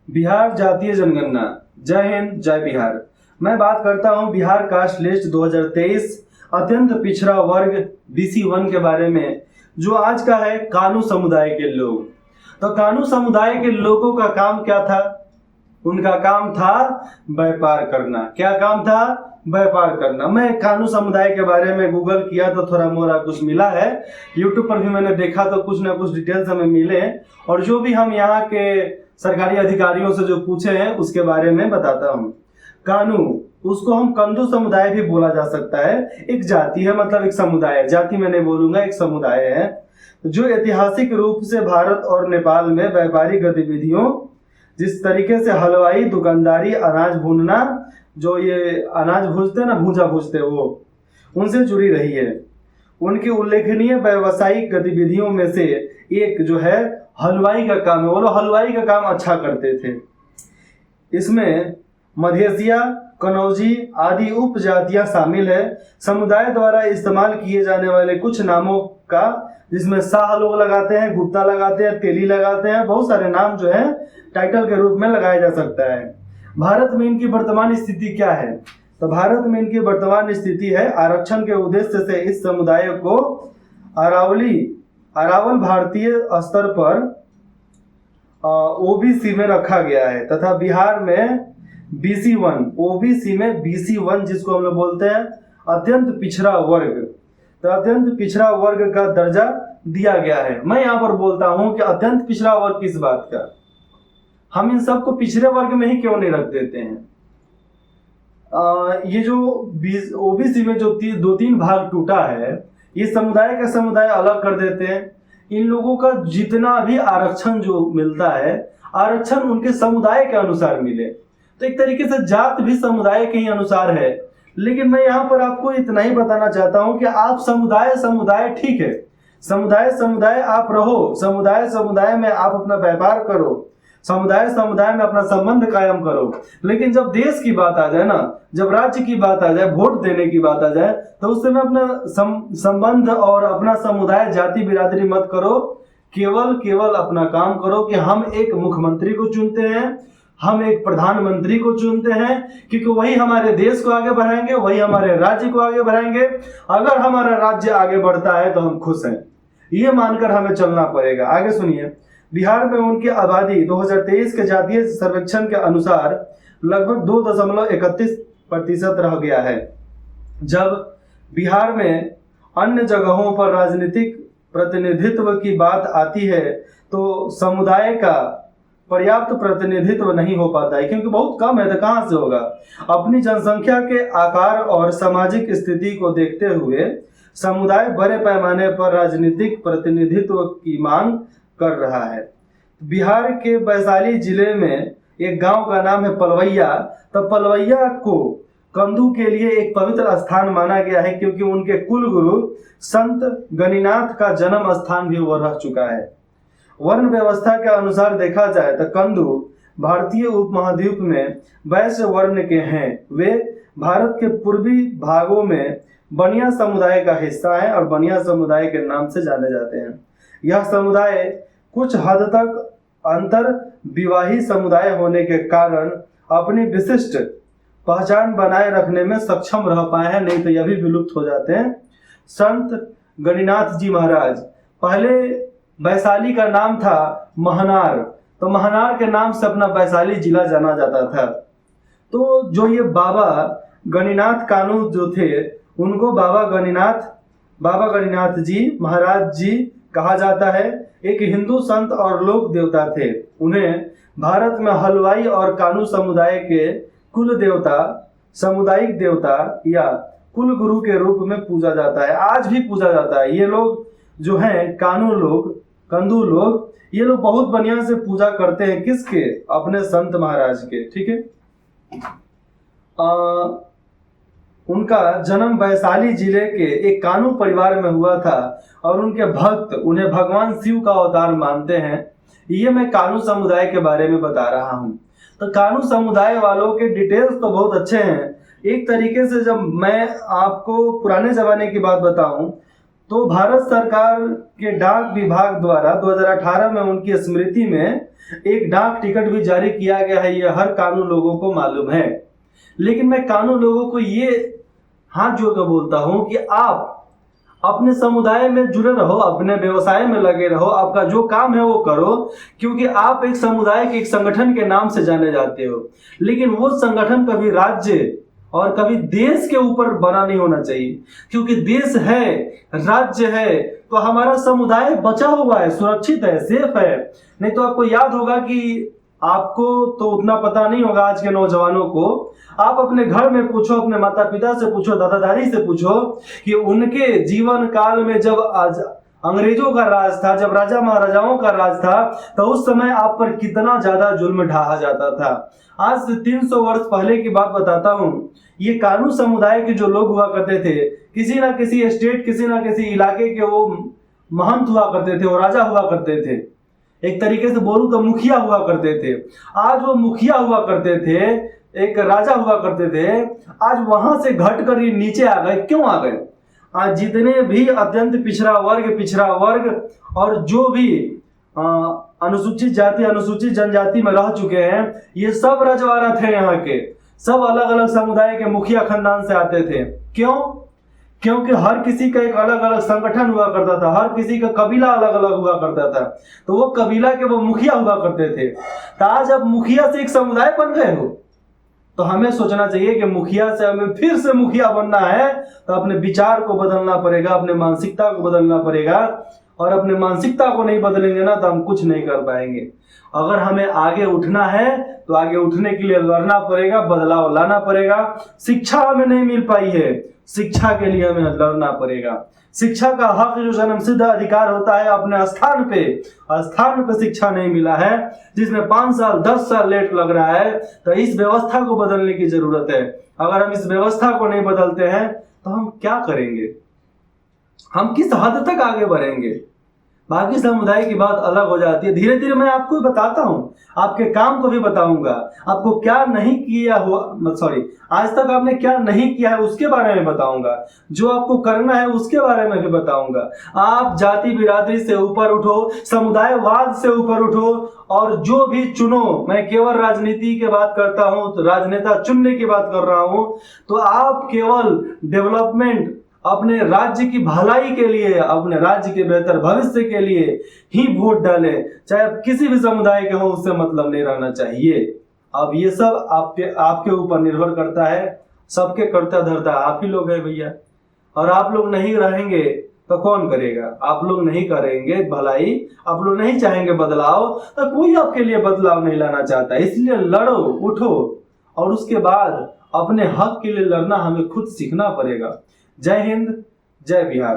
बिहार जातीय जनगणना। जय हिंद, जय बिहार। मैं बात करता हूं बिहार कास्ट लिस्ट 2023 अत्यंत पिछड़ा वर्ग BC1 के बारे में, जो आज का है कानू समुदाय के लोग। तो कानू समुदाय के लोगों का काम क्या था? उनका काम था व्यापार करना। क्या काम था? व्यापार करना। मैं कानू समुदाय के बारे में गूगल किया तो थोड़ा मोरा कुछ मिला है, यूट्यूब पर भी मैंने देखा तो कुछ ना कुछ डिटेल्स हमें मिले, और जो भी हम यहाँ के सरकारी अधिकारियों से जो पूछे हैं उसके बारे में बताता हूँ। कानू, उसको हम कंदू समुदाय भी बोला जा सकता है। एक जाति है, मतलब एक समुदाय है। जाति मैं नहीं बोलूंगा, एक समुदाय है जो ऐतिहासिक रूप से भारत और नेपाल में व्यापारिक गतिविधियों, जिस तरीके से हलवाई, दुकानदारी, अनाज भूनना, जो ये अनाज भूजते ना, भूजा भूजते, वो उनसे जुड़ी रही है। उनकी उल्लेखनीय व्यावसायिक गतिविधियों में से एक जो है हलवाई का काम है। वो लोग हलवाई का काम अच्छा करते थे। इसमें मधेसिया, कनौजी आदि उपजातियां शामिल है। समुदाय द्वारा इस्तेमाल किए जाने वाले कुछ नामों का, जिसमें शाह लोग लगाते हैं, गुप्ता लगाते हैं, तेली लगाते हैं, बहुत सारे नाम जो है टाइटल के रूप में लगाया जा सकता है। भारत में इनकी वर्तमान स्थिति क्या है? तो भारत में इनकी वर्तमान स्थिति है, आरक्षण के उद्देश्य से इस समुदाय को अरावल भारतीय स्तर पर OBC में रखा गया है, तथा बिहार में BC1, OBC में BC1, जिसको हम लोग बोलते हैं अत्यंत पिछड़ा वर्ग, तो अत्यंत पिछड़ा वर्ग का दर्जा दिया गया है। मैं यहाँ पर बोलता हूँ कि अत्यंत पिछड़ा वर्ग किस बात का? हम इन सबको पिछड़े वर्ग में ही क्यों नहीं रख देते हैं? ये जो OBC में जो दो तीन भाग टूटा है, ये समुदाय का समुदाय अलग कर देते हैं। इन लोगों का जितना भी आरक्षण जो मिलता है, आरक्षण उनके समुदाय के अनुसार मिले। तो एक तरीके से जात भी समुदाय के ही अनुसार है। लेकिन मैं यहाँ पर आपको इतना ही बताना चाहता हूँ कि आप समुदाय ठीक है, समुदाय आप रहो, समुदाय में आप अपना व्यापार करो, समुदाय में अपना संबंध कायम करो। लेकिन जब देश की बात आ जाए ना, जब राज्य की बात आ जाए, वोट देने की बात आ जाए, तो उस समय अपना संबंध और अपना समुदाय, जाति बिरादरी मत करो। केवल अपना काम करो कि हम एक मुख्यमंत्री को चुनते हैं, हम एक प्रधानमंत्री को चुनते हैं, क्योंकि वही हमारे देश को आगे बढ़ाएंगे, वही हमारे राज्य को आगे बढ़ाएंगे। अगर हमारा राज्य आगे बढ़ता है तो हम खुश हैं, ये मानकर हमें चलना पड़ेगा। आगे सुनिए। बिहार में उनकी आबादी 2023 के जातीय सर्वेक्षण के अनुसार लगभग 2.31% रह गया है। जब बिहार में अन्य जगहों पर राजनीतिक प्रतिनिधित्व की बात आती है तो समुदाय का पर्याप्त प्रतिनिधित्व नहीं हो पाता है, क्योंकि बहुत कम है, तो कहाँ से होगा? अपनी जनसंख्या के आकार और सामाजिक स्थिति को देखते हुए समुदाय बड़े पैमाने पर राजनीतिक प्रतिनिधित्व की मांग कर रहा है। बिहार के वैशाली जिले में एक गांव का नाम है पलवैया। तो पलवैया को कंदू के लिए एक पवित्र स्थान माना गया है, क्योंकि उनके कुल गुरु संत गणिनाथ का जन्म स्थान भी वो रह चुका है। वर्ण व्यवस्था के अनुसार देखा जाए तो कंदू भारतीय उपमहाद्वीप में वैश्य वर्ण के हैं। वे भारत के पूर्वी भागों में बनिया समुदाय का हिस्सा है और बनिया समुदाय के नाम से जाने जाते हैं। यह समुदाय कुछ हद तक अंतर विवाही समुदाय होने के कारण अपनी विशिष्ट पहचान बनाए रखने में सक्षम रह पाए हैं, नहीं तो यह भी विलुप्त हो जाते हैं। संत गणिनाथ जी महाराज, पहले वैशाली का नाम था महनार, तो महनार के नाम से अपना वैशाली जिला जाना जाता था। तो जो ये बाबा गणिनाथ कानू जो थे, उनको बाबा गणिनाथ जी महाराज जी कहा जाता है। एक हिंदू संत और लोक देवता थे। उन्हें भारत में हलवाई और कानू समुदाय के कुल देवता, सामुदायिक देवता या कुल गुरु के रूप में पूजा जाता है। आज भी पूजा जाता है। ये लोग जो हैं कंदू लोग, ये लोग बहुत बढ़िया से पूजा करते हैं। किसके? अपने संत महाराज के। ठीक है। उनका जन्म वैशाली जिले के एक कानू परिवार में हुआ था और उनके भक्त उन्हें भगवान शिव का अवतार मानते हैं। ये मैं कानू समुदाय के बारे में बता रहा हूँ। तो कानू समुदाय वालों के डिटेल्स तो बहुत अच्छे हैं। एक तरीके से जब मैं आपको पुराने जमाने की बात बताऊं तो भारत सरकार के डाक विभाग द्वारा 2018 में उनकी स्मृति में एक डाक टिकट भी जारी किया गया है, ये हर कानून लोगों को मालूम है। लेकिन मैं कानून लोगों को ये हाथ जोड़कर बोलता हूं कि आप अपने समुदाय में जुड़े रहो, अपने व्यवसाय में लगे रहो, आपका जो काम है वो करो, क्योंकि आप एक समुदाय के एक संगठन के नाम से जाने जाते हो। लेकिन वो संगठन कभी राज्य और कभी देश के ऊपर बना नहीं होना चाहिए, क्योंकि देश है, राज्य है, तो हमारा समुदाय बचा हुआ है, सुरक्षित है, सेफ है। नहीं तो आपको याद होगा कि आपको तो उतना पता नहीं होगा आज के नौजवानों को, आप अपने घर में पूछो, अपने माता पिता से पूछो, दादा दादी से पूछो कि उनके जीवन काल में जब अंग्रेजों का राज था, जब राजा महाराजाओं का राज था, तो उस समय आप पर कितना ज्यादा जुल्म ढाहा जाता था। आज से 300 वर्ष पहले की बात बताता हूँ। ये कानू समुदाय के जो लोग हुआ करते थे, किसी ना किसी स्टेट, किसी ना किसी इलाके के वो महंत हुआ करते थे, वो राजा हुआ करते थे, एक तरीके से बोलूं तो मुखिया हुआ करते थे। आज वो मुखिया हुआ करते थे, एक राजा हुआ करते थे, आज वहां से घट कर ये नीचे आ गए। क्यों आ गए? आज जितने भी अत्यंत पिछड़ा वर्ग और जो भी अनुसूचित जाति, अनुसूचित जनजाति में रह चुके हैं, ये सब रजवाड़ा थे। यहाँ के सब अलग अलग समुदाय के मुखिया खानदान से आते थे। क्यों? क्योंकि हर किसी का एक अलग अलग संगठन हुआ करता था, हर किसी का कबीला अलग अलग हुआ करता था, तो वो कबीला के वो मुखिया हुआ करते थे। तो आज अब मुखिया से एक समुदाय बन गए हो, तो हमें सोचना चाहिए कि मुखिया से हमें फिर से मुखिया बनना है, तो अपने विचार को बदलना पड़ेगा, अपने मानसिकता को बदलना पड़ेगा। और अपने मानसिकता को नहीं बदलेंगे ना, तो हम कुछ नहीं कर पाएंगे। अगर हमें आगे उठना है तो आगे उठने के लिए लड़ना पड़ेगा, बदलाव लाना पड़ेगा। शिक्षा हमें नहीं मिल पाई है, शिक्षा के लिए हमें लड़ना पड़ेगा। शिक्षा का हक जो जन्मसिद्ध अधिकार होता है, अपने स्थान पे शिक्षा नहीं मिला है, जिसमें 5 साल 10 साल लेट लग रहा है, तो इस व्यवस्था को बदलने की जरूरत है। अगर हम इस व्यवस्था को नहीं बदलते हैं तो हम क्या करेंगे? हम किस हद तक आगे बढ़ेंगे? बाकी समुदाय की बात अलग हो जाती है। धीरे धीरे मैं आपको बताता हूँ, आपके काम को भी बताऊंगा, आपको क्या नहीं किया हुआ, आज तक आपने क्या नहीं किया है उसके बारे में बताऊंगा, जो आपको करना है उसके बारे में भी बताऊंगा। आप जाति बिरादरी से ऊपर उठो, समुदायवाद से ऊपर उठो, और जो भी चुनो। मैं केवल राजनीति की बात करता हूँ, तो राजनेता चुनने की बात कर रहा हूँ। तो आप केवल डेवलपमेंट, अपने राज्य की भलाई के लिए, अपने राज्य के बेहतर भविष्य के लिए ही वोट डालें, चाहे आप किसी भी समुदाय के हो, उससे मतलब नहीं रहना चाहिए। अब ये सब आपके ऊपर निर्भर करता है। सबके करता धरता आप ही लोग हैं भैया, और आप लोग नहीं रहेंगे तो कौन करेगा? आप लोग नहीं करेंगे भलाई, आप लोग नहीं चाहेंगे बदलाव, तो कोई आपके लिए बदलाव नहीं लाना चाहता। इसलिए लड़ो, उठो, और उसके बाद अपने हक के लिए लड़ना हमें खुद सीखना पड़ेगा। जय हिंद, जय बिहार।